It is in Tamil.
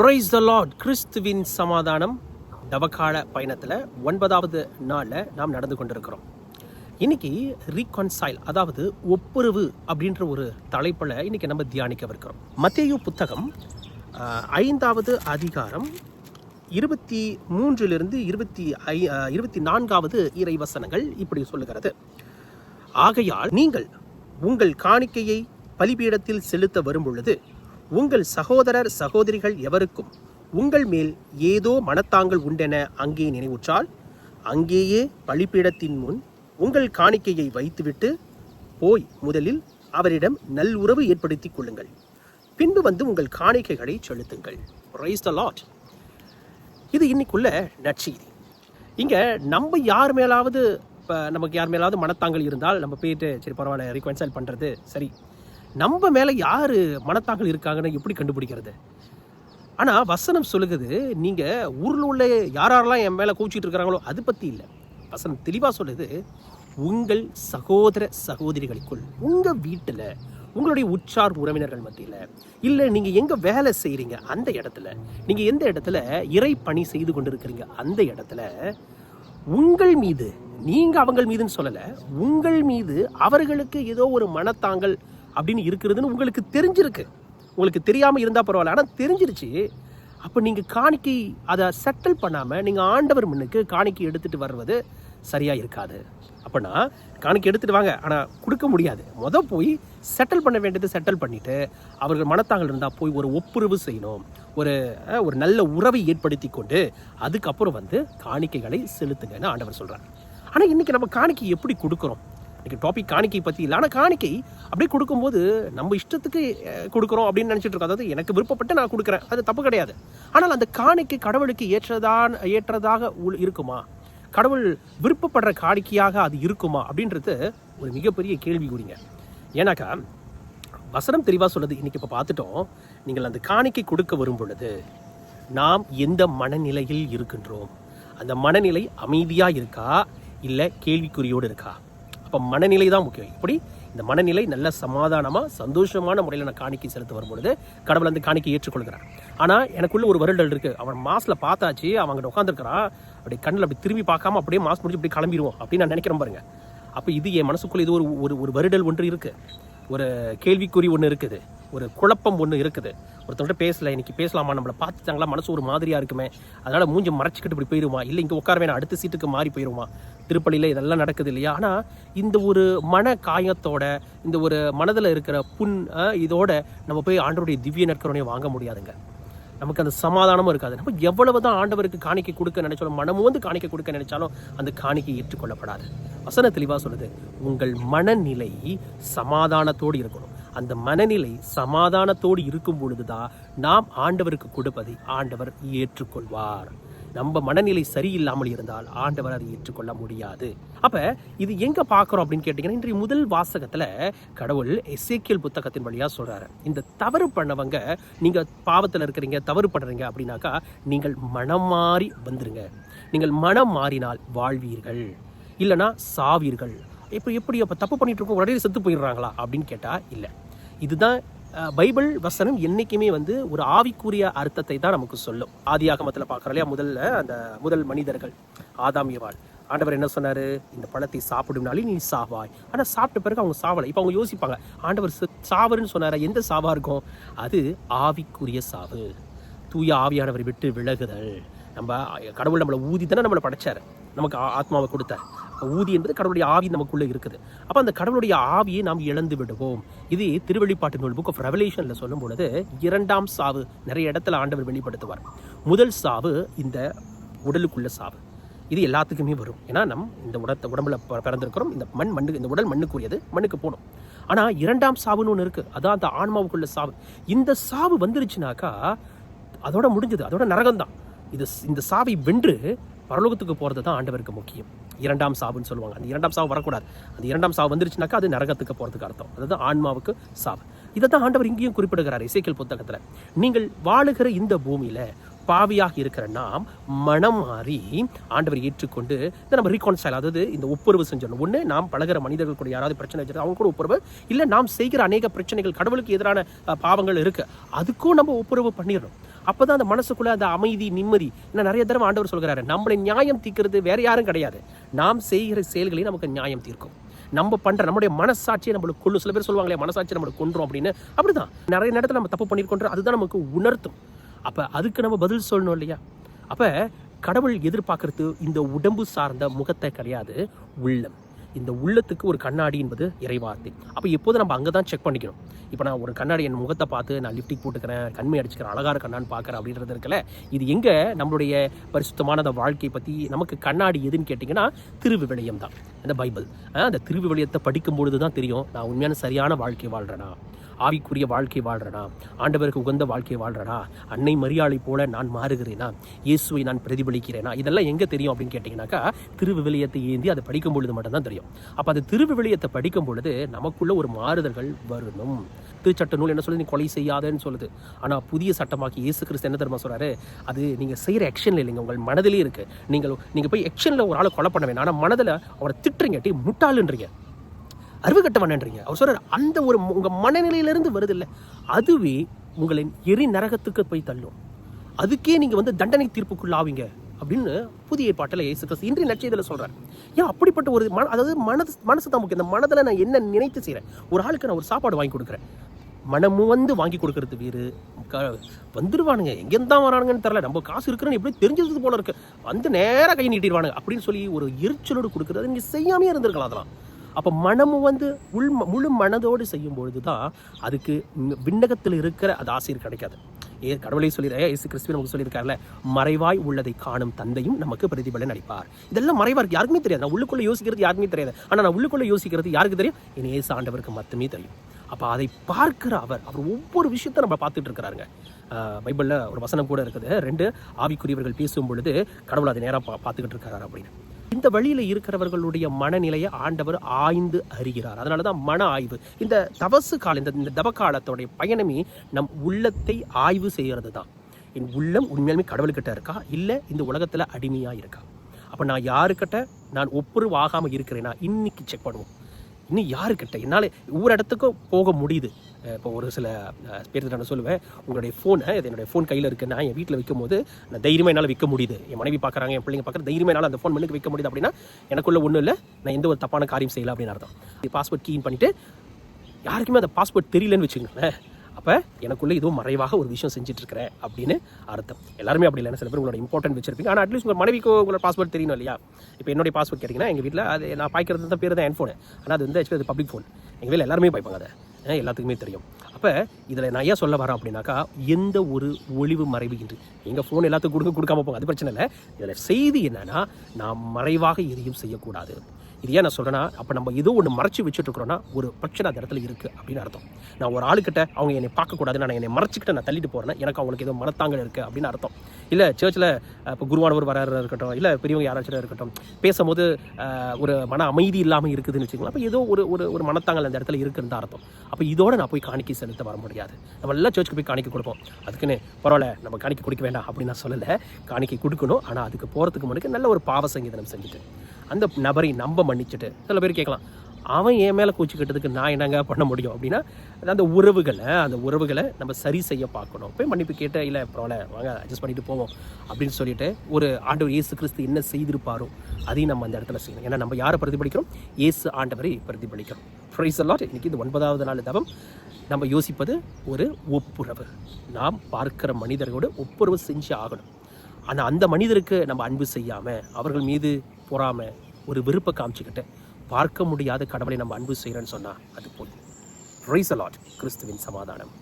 Praise the Lord. கிறிஸ்துவின் சமாதானம் தவக்கால பயணத்தில் 9வது நாளில் நாம் நடந்து கொண்டிருக்கிறோம். இன்னைக்கு ரீகான்சைல், அதாவது ஒப்புரவு அப்படின்ற ஒரு தலைப்பில் இன்னைக்கு நம்ம தியானிக்கவிருக்கிறோம். மத்தேயு புத்தகம் 5வது அதிகாரம் 23 24 இறை வசனங்கள் இப்படி சொல்லுகிறது. ஆகையால் நீங்கள் உங்கள் காணிக்கையை பலிபீடத்தில் செலுத்த வரும் பொழுது உங்கள் சகோதரர் சகோதரிகள் எவருக்கும் உங்கள் மேல் ஏதோ மனத்தாங்கள் உண்டென அங்கே நினைவுற்றால் அங்கேயே பலிபீடத்தின் முன் உங்கள் காணிக்கையை வைத்துவிட்டு போய் முதலில் அவரிடம் நல்லுறவு ஏற்படுத்திக் கொள்ளுங்கள். பின்பு வந்து உங்கள் காணிக்கைகளை செலுத்துங்கள். Praise the Lord. இது இன்னைக்குள்ள நற்செய்தி. இங்கே நம்ம யார் மேலாவது, இப்போ நமக்கு யார் மேலாவது மனத்தாங்கள் இருந்தால் நம்ம போயிட்டு சரி பரவாயில்ல ரீகன்சைல் பண்ணுறது சரி. நம்ம மேலே யார் மனத்தாங்கள் இருக்காங்கன்னு எப்படி கண்டுபிடிக்கிறது? ஆனால் வசனம் சொல்லுகிறது, நீங்கள் ஊரில் உள்ள யாரெல்லாம் என் மேலே கோச்சிட்டு இருக்கிறாங்களோ அது பற்றி இல்லை. வசனம் தெளிவாக சொல்லுது, உங்கள் சகோதர சகோதரிகளுக்குள், உங்கள் வீட்டில், உங்களுடைய உற்றார் உறவினர்கள் மத்தியில், இல்லை நீங்கள் எங்கே வேலை செய்கிறீங்க அந்த இடத்துல, நீங்கள் எந்த இடத்துல இறை பணி செய்து கொண்டு இருக்கிறீங்க அந்த இடத்துல உங்கள் மீது, நீங்கள் அவங்கள் மீதுன்னு சொல்லலை, உங்கள் மீது அவர்களுக்கு ஏதோ ஒரு மனத்தாங்கள் அப்படின்னு இருக்கிறதுன்னு உங்களுக்கு தெரிஞ்சிருக்கு. உங்களுக்கு தெரியாமல் இருந்தால் பரவாயில்ல, ஆனால் தெரிஞ்சிருச்சு. அப்போ நீங்கள் காணிக்கை அதை செட்டில் பண்ணாமல் நீங்கள் ஆண்டவர் முன்னுக்கு காணிக்கை எடுத்துகிட்டு வர்றது சரியாக இருக்காது. அப்படின்னா காணிக்கை எடுத்துகிட்டு வாங்க, ஆனால் கொடுக்க முடியாது. போய் செட்டில் பண்ண வேண்டியது செட்டில் பண்ணிவிட்டு அவர்கள் மனத்தாங்கள் இருந்தால் போய் ஒரு ஒப்புரவு செய்யணும், ஒரு நல்ல உறவை ஏற்படுத்தி கொண்டு அதுக்கப்புறம் வந்து காணிக்கைகளை செலுத்துங்கன்னு ஆண்டவர் சொல்கிறார். ஆனால் இன்றைக்கி நம்ம காணிக்கை எப்படி கொடுக்குறோம்? இன்றைக்கி டாபிக் காணிக்கை பற்றி இல்லை. ஆனால் காணிக்கை அப்படியே கொடுக்கும்போது நம்ம இஷ்டத்துக்கு கொடுக்குறோம் அப்படின்னு நினச்சிட்டு இருக்கோம். அதாவது எனக்கு விருப்பப்பட்டு நான் கொடுக்குறேன், அது தப்பு கிடையாது. ஆனால் அந்த காணிக்கை கடவுளுக்கு ஏற்றதாக இருக்குமா? கடவுள் விருப்பப்படுற காணிக்கையாக அது இருக்குமா அப்படின்றது ஒரு மிகப்பெரிய கேள்விக்குறிங்க. ஏன்னாக்கா வசனம் தெளிவாக சொல்லுது. இன்றைக்கி இப்போ பார்த்துட்டோம், நீங்கள் அந்த காணிக்கை கொடுக்க வரும் பொழுது நாம் எந்த மனநிலையில் இருக்கின்றோம்? அந்த மனநிலை அமைதியாக இருக்கா இல்லை கேள்விக்குறியோடு இருக்கா? அப்போ மனநிலை தான் முக்கியம். இப்படி இந்த மனநிலை நல்ல சமாதானமாக சந்தோஷமான முறையில் நான் காணிக்கை செலுத்த வரும்பொழுது கடவுள் அந்த காணிக்கை ஏற்றுக்கொள்கிறார். ஆனால் எனக்குள்ள ஒரு வருடல் இருக்குது, அவன் மாசில் பார்த்தாச்சு, அவங்க உட்காந்துருக்கிறான், அப்படி கண்ணில் அப்படி திரும்பி பார்க்காம அப்படியே மாஸ் முடிஞ்சு இப்படி கிளம்பிடுவோம் அப்படின்னு நான் நினைக்கிறேன் பாருங்க. அப்போ இது என் மனசுக்குள்ளே இது ஒரு வருடல் ஒன்று இருக்குது, ஒரு கேள்விக்குறி ஒன்று இருக்குது, ஒரு குழப்பம் ஒன்று இருக்குது. ஒருத்தவங்கள்ட்ட பேசலை, இன்னைக்கு பேசலாமா, நம்மளை பார்த்துட்டாங்களா, மனசு ஒரு மாதிரியாக இருக்குமே, அதனால் மூஞ்சி மறைச்சிக்கிட்டு இப்படி போயிடுமா, இல்லை இங்கே உட்கார வேணாம் அடுத்த சீட்டுக்கு மாறி போயிடுமா, திருப்பலியில் இதெல்லாம் நடக்குது இல்லையா? ஆனால் இந்த ஒரு மன காயத்தோட, இந்த ஒரு மனதில் இருக்கிற புண் இதோட நம்ம போய் ஆண்டவருடைய திவ்ய நற்கருணையை வாங்க முடியாதுங்க. நமக்கு அந்த சமாதானமும் இருக்காது. நம்ம எவ்வளவு தான் ஆண்டவருக்கு காணிக்கை கொடுக்க நினைச்சாலும், மனமும் வந்து காணிக்கை கொடுக்க நினைச்சாலும் அந்த காணிக்கை ஏற்றுக்கொள்ளப்படாது. வசன தெளிவாக சொல்லுது, உங்கள் மனநிலை சமாதானத்தோடு இருக்கணும். அந்த மனநிலை சமாதானத்தோடு இருக்கும் பொழுதுதான் நாம் ஆண்டவருக்கு கொடுப்பதை ஆண்டவர் ஏற்றுக்கொள்வார். நம்ம மனநிலை சரியில்லாமல் இருந்தால் ஆண்டவர் அதை ஏற்றுக்கொள்ள முடியாது. அப்ப இது எங்க பார்க்கிறோம் அப்படின்னு கேட்டீங்கன்னா, இன்றைய முதல் வாசகத்துல கடவுள் எசேக்கியேல் புத்தகத்தின் வழியா சொல்றாரு, இந்த தவறு பண்ணவங்க, நீங்க பாவத்துல இருக்கிறீங்க, தவறு பண்றீங்க அப்படின்னாக்கா நீங்கள் மனம் மாறி வந்துருங்க. நீங்கள் மனம் மாறினால் வாழ்வீர்கள், இல்லைனா சாவீர்கள். எப்படி அப்போ தப்பு பண்ணிட்டு இருக்கோம் உடனே செத்து போயிடுறாங்களா அப்படின்னு கேட்டால் இல்லை. இதுதான் பைபிள் வசனம் என்றைக்குமே வந்து ஒரு ஆவிக்குரிய அர்த்தத்தை தான் நமக்கு சொல்லும். ஆதியாகமத்தில் பார்க்குறோம் இல்லையா, அந்த முதல் மனிதர்கள் ஆதாம் ஏவாள், ஆண்டவர் என்ன சொன்னார், இந்த பழத்தை சாப்பிடும்னாலே நீ சாவாய். ஆனால் சாப்பிட்ட பிறகு அவங்க சாவலை. இப்போ அவங்க யோசிப்பாங்க, ஆண்டவர் சாவருன்னு சொன்னார், எந்த சாவாக இருக்கும்? அது ஆவிக்குரிய சாவு, தூய ஆவியானவரை விட்டு விலகுதல். நம்ம கடவுள் நம்மளை ஊதி தானே நம்மளை படைச்சார், நமக்கு ஆத்மாவை கொடுத்தார். ஊதி என்பது கடவுளுடைய ஆவி நமக்குள்ளே இருக்குது. அப்போ அந்த கடவுளுடைய ஆவியை நாம் இழந்து விடுவோம். இது திருவெளிப்பாட்டு நூல் புக் ஆஃப் ரெவலேஷனில் சொல்லும் பொழுது 2ஆம் சாவு நிறைய இடத்துல ஆண்டவர் வெளிப்படுத்துவார். முதல் சாவு இந்த உடலுக்குள்ள சாவு, இது எல்லாத்துக்குமே வரும். ஏன்னா இந்த உடம்புல பிறந்திருக்கிறோம், இந்த இந்த உடல் மண்ணுக்குரியது, மண்ணுக்கு போகணும். ஆனால் 2ஆம் சாவுன்னு ஒன்று இருக்குது, அதான் அந்த ஆன்மாவுக்குள்ள சாவு. இந்த சாவு வந்துருச்சுனாக்கா அதோட முடிஞ்சது, அதோட நரகம்தான். இந்த சாவை வென்று பரலோகத்துக்கு போகிறது தான் ஆண்டவருக்கு முக்கியம். 2ஆம் சாவுன்னு சொல்லுவாங்க. அந்த 2ஆம் சாவு வரக்கூடாது. அந்த 2ஆம் சாவு வந்துருச்சுனாக்கா அது நரகத்துக்கு போகிறதுக்கு அர்த்தம். அதாவது ஆன்மாவுக்கு சாவு. இதை தான் ஆண்டவர் இங்கேயும் குறிப்பிடுகிறார் எசேக்கியேல் புத்தகத்தில். நீங்கள் வாழுகிற இந்த பூமியில் பாவியாக இருக்கிற நாம் மனம் மாறி ஆண்டவர் ஏற்றுக்கொண்டு நம்ம ரீகான்சைல், அதாவது இந்த ஒப்புரவு செஞ்சிடணும். ஒன்று, நாம் பழகிற மனிதர்கள் கூட யாராவது பிரச்சனை வச்சுருந்தா அவங்க கூட ஒப்புரவு, இல்லை நாம் செய்கிற அநேக பிரச்சனைகள், கடவுளுக்கு எதிரான பாவங்கள் இருக்குது, அதுக்கும் நம்ம ஒப்புரவு பண்ணிடணும். அப்பதான் அந்த மனசுக்குள்ள அந்த அமைதி, நிம்மதி. ஏன்னா நிறைய தடவை ஆண்டவர் சொல்கிறாரு, நம்மளை நியாயம் தீர்க்கிறது வேற யாரும் கிடையாது, நாம் செய்கிற செயல்களே நமக்கு நியாயம் தீர்க்கும். நம்ம பண்ற நம்முடைய மனசாட்சியை நம்மளுக்கு கொள்ளும். சில பேர் சொல்லுவாங்களே மனசாட்சி நம்மளுக்கு கொன்றோம் அப்படின்னு. அப்படிதான் நிறைய நேரத்தில் நம்ம தப்பு பண்ணிருக்கோம், அதுதான் நமக்கு உணர்த்தும். அப்ப அதுக்கு நம்ம பதில் சொல்லணும் இல்லையா? அப்ப கடவுள் எதிர்பார்க்கறது இந்த உடம்பு சார்ந்த முகத்தை கிடையாது, உள்ளம். இந்த உள்ளத்துக்கு ஒரு கண்ணாடி என்பது இறைவார்த்தை. அப்போ எப்போதும் நம்ம அங்கே தான் செக் பண்ணிக்கணும். இப்போ நான் ஒரு கண்ணாடி என் முகத்தை பார்த்து நான் லிப்டிக் போட்டுக்கிறேன், கண்மை அடிச்சுக்கிறேன், அழகாக கண்ணான்னு பார்க்குறேன் அப்படின்றது இருக்குல்ல, இது எங்கே நம்மளுடைய பரிசுத்தமான அந்த வாழ்க்கையை பற்றி நமக்கு கண்ணாடி எதுன்னு கேட்டிங்கன்னா திருவிவிலியம் தான், அந்த பைபிள். அந்த திருவிவிலியத்தை படிக்கும்பொழுது தான் தெரியும் நான் உண்மையான சரியான வாழ்க்கை வாழ்கிறேனா, ஆவிக்குரிய வாழ்க்கை வாழ்கிறேனா, ஆண்டவருக்கு உகந்த வாழ்க்கை வாழ்கிறேனா, அன்னை மரியாளை போல நான் மாறுகிறேனா, இயேசுவை நான் பிரதிபலிக்கிறேனா, இதெல்லாம் எங்கே தெரியும் அப்படின்னு கேட்டிங்கனாக்கா திருவிவிலியத்தை ஏந்தி அதை படிக்கும் பொழுது மட்டும்தான் தெரியும். அப்போ அந்த திருவிவிலியத்தை படிக்கும் பொழுது நமக்குள்ள ஒரு மாறுதல்கள் வரணும். திருச்சட்ட நூல் என்ன சொல்லுது, நீ கொலை செய்யாதன்னு சொல்லுது. ஆனால் புதிய சட்டமாக்கி இயேசு கிறிஸ்து என்ன தெரியுமா சொல்கிறாரு, அது நீங்கள் செய்கிற ஆக்ஷனில் இல்லைங்க, உங்கள் மனதிலே இருக்குது. நீங்கள் போய் ஆக்ஷனில் ஒரு ஆளை கொலை பண்ண வேண்டாம், ஆனால் மனதில் அவரை திட்டுறீங்க, முட்டாளுன்றீங்க, அறிவு கட்டவன்றீங்க. அவர் சொல்றாரு, அந்த ஒரு உங்க மனநிலையிலிருந்து வருது இல்லை, அதுவே உங்களை எரி நரகத்துக்கு போய் தள்ளும். அதுக்கே நீங்க தண்டனை தீர்ப்புக்குள்ள ஆவீங்க அப்படின்னு புதிய ஏற்பாட்டில் இயேசு கிறிஸ்து இன்றைய நற்செய்தியில் சொல்றாரு. ஏன் அப்படிப்பட்ட ஒரு அதாவது மனசு தான் முக்கியம். இந்த மனதில் நான் என்ன நினைத்து செய்கிறேன். ஒரு ஆளுக்கு நான் ஒரு சாப்பாடு வாங்கி கொடுக்குறேன், மனமு வாங்கி கொடுக்கறது வேறு. வந்துருவானுங்க, எங்கேருந்து தான் வரானுங்கன்னு தெரியல, நம்ம காசு இருக்குன்னு எப்படி தெரிஞ்சது போல இருக்கு, நேராக கை நீட்டிடுவானுங்க அப்படின்னு சொல்லி ஒரு எரிச்சலோடு கொடுக்குறது நீங்கள் செய்யாமே இருந்திருக்கலாம். அதெல்லாம் அப்போ மனமும் முழு மனதோடு செய்யும் பொழுது தான் அதுக்கு விண்ணகத்தில் இருக்கிற அது ஆசிரியர் கிடைக்காது. கடவுளை இயேசு கிறிஸ்துவ நமக்கு சொல்லியிருக்காருல, மறைவாய் உள்ளதை காணும் தந்தையும் நமக்கு பிரதிபலன் அளிப்பார். இதெல்லாம் மறைவா இருக்கு, யாருக்குமே தெரியாது. நான் உள்ளுக்குள்ள யோசிக்கிறது யாருக்குமே தெரியாது, ஆனால் நான் உள்ளுக்குள்ள யோசிக்கிறது யாருக்கு தெரியும், என் இயேசு ஆண்டவருக்கு மட்டுமே தெரியும். அப்போ அதை பார்க்கிற அவர் ஒவ்வொரு விஷயத்த நம்ம பார்த்துட்டு இருக்கிறாருங்க. பைபிளில் ஒரு வசனம் கூட இருக்குது, 2 ஆவிக்குரியவர்கள் பேசும் பொழுது கடவுள் அதை நேராக பார்த்துக்கிட்டு இருக்காரு அப்படின்னு. இந்த வழியில் இருக்கிறவர்களுடைய மனநிலையை ஆண்டவர் ஆய்ந்து அறிகிறார். அதனால தான் மன ஆய்வு. இந்த தவசு காலம், இந்த தவக்காலத்தோடைய பயணமே நம் உள்ளத்தை ஆய்வு செய்கிறது தான். என் உள்ளம் உண்மையாலுமே கடவுள்கிட்ட இருக்கா, இல்லை இந்த உலகத்தில் அடிமையாக இருக்கா? அப்போ நான் யாருக்கிட்ட நான் ஒப்புரவாகாமல் இருக்கிறேன்னா இன்னைக்கு செக் பண்ணுவோம். இன்னும் யாருக்கிட்ட என்னால் ஒவ்வொரு இடத்துக்கும் போக முடியுது. இப்போ ஒரு சில பேருக்கு நான் சொல்லுவேன், உங்களுடைய ஃபோனை, என்னுடைய ஃபோன் கையில் இருக்குன்னா என் வீட்டில் வைக்கும் போது நான் தைரியமாக என்னால் விற்க முடியுது, என் மனைவி பார்க்குறாங்க, என் பிள்ளைங்க பார்க்குற தைரியமாக என்னால் அந்த ஃபோன் மண்ணுக்கு வைக்க முடியுது அப்படின்னா எனக்குள்ள ஒன்றும் இல்லை, நான் எந்த ஒரு தப்பான காரியம் செய்யலாம் அப்படின்னு அர்த்தம். பாஸ்வேர்ட் கீன் பண்ணிவிட்டு யாருக்குமே அந்த பாஸ்வேர்ட் தெரியலன்னு வச்சுக்கோங்களேன், அப்போ எனக்குள்ளே ஏதோ மறைவாக ஒரு விஷயம் செஞ்சுட்டு இருக்கிறேன் அப்படின்னு அர்த்தம். எல்லாருமே அப்படி இல்லை, சில பேர் உங்களோட இம்பார்ட்டன்ட் வச்சிருப்பீங்க, ஆனால் அட்லீஸ்ட் உங்கள் மனைவிக்கு உங்களோட பாஸ்வேர்ட் தெரியணும் இல்லையா? இப்போ என்னுடைய பாஸ்வேர்ட் கேட்டிங்கன்னா எங்கள் வீட்டில் அது நான் பாய்க்கிறது தான் பேர் தான் என் ஃபோனு, ஆனால் அது ஆக்சுவலி அது பப்ளிக் ஃபோன். எங்கள் வீட்டில் எல்லாருமே பாய்ப்பாங்க, அதை எல்லாத்துக்குமே தெரியும். அப்போ இதில் நான் ஏன் சொல்ல வரேன் அப்படின்னாக்கா, எந்த ஒரு ஒளிவு மறைவு இன்றி எங்கள் ஃபோன் எல்லாத்துக்கும் கொடுக்காம போங்க, அது பிரச்சனை இல்லை. இதில் செய்தி என்னன்னா, நான் மறைவாக எதையும் செய்யக்கூடாது. இது ஏன் நான் சொல்கிறேன்னா, அப்போ நம்ம ஏதோ ஒன்று மறைச்சி வச்சுட்டு இருக்கிறோன்னா ஒரு பிரச்சனை அந்த இடத்துல இருக்குது அப்படின்னு அர்த்தம். நான் ஒரு ஆளுக்கிட்ட அவங்க என்னை பார்க்கக்கூடாது, நான் என்னை மறைச்சிக்கிட்ட நான் தள்ளிட்டு போகிறேன்னா எனக்கு அவங்களுக்கு ஏதோ மனத்தாங்கல் இருக்குது அப்படின்னு அர்த்தம். இல்லை சர்ச்சில் இப்போ குருவானவர் வராரு இருக்கட்டும், இல்லை பெரியவங்க யாராச்சும் இருக்கட்டும், பேசும்போது ஒரு மன அமைதி இல்லாமல் இருக்குதுன்னு வச்சுக்கலாம், அப்போ ஏதோ ஒரு மனத்தாங்கல் அந்த இடத்துல இருக்குன்னு தான் அர்த்தம். அப்போ இதோட நான் போய் காணிக்கை செலுத்த வர முடியாது. நம்ம எல்லாம் சர்ச்சுக்கு போய் காணிக்கை கொடுப்போம், அதுக்குன்னு பரவாயில்ல நம்ம காணிக்கை கொடுக்க வேண்டாம் அப்படின்னு நான் சொல்லலை, காணிக்கை கொடுக்கணும். ஆனால் அதுக்கு போகிறதுக்கு முன்னாடி நல்ல ஒரு பாவ சங்கீதனம் செஞ்சுட்டு அந்த நபரை நம்ப மன்னிச்சுட்டு, சில பேர் கேட்கலாம், அவன் என் மேலே கூச்சிக்கிட்டதுக்கு நான் என்னங்க பண்ண முடியும் அப்படின்னா, அந்த உறவுகளை நம்ம சரி செய்ய பார்க்கணும். போய் மன்னிப்பு கேட்ட, இல்லை பரவாயில்ல வாங்க அட்ஜஸ்ட் பண்ணிட்டு போவோம் அப்படின்னு சொல்லிட்டு ஒரு ஆண்டவர் இயேசு கிறிஸ்து என்ன செய்திருப்பாரோ அதையும் நம்ம அந்த இடத்துல செய்யணும். ஏன்னா நம்ம யாரை பிரதிபலிக்கிறோம்? இயேசு ஆண்டவரை பிரதிபலிக்கிறோம். Praise the Lord. இன்னைக்கு இந்த 9வது நாள் தவம் நம்ம யோசிப்பது ஒரு ஒப்புரவு. நாம் பார்க்கிற மனிதர்களோடு ஒப்புரவு செஞ்சு ஆகணும். ஆனால் அந்த மனிதருக்கு நம்ம அன்பு செய்யாமல், அவர்கள் மீது பொறாமல், ஒரு விருப்பம் காமிச்சுக்கிட்டு பார்க்க முடியாத கடவுளை நம்ம அன்பு செய்கிறேன்னு சொன்னால் அது போய். Praise the Lord. கிறிஸ்துவின் சமாதானம்.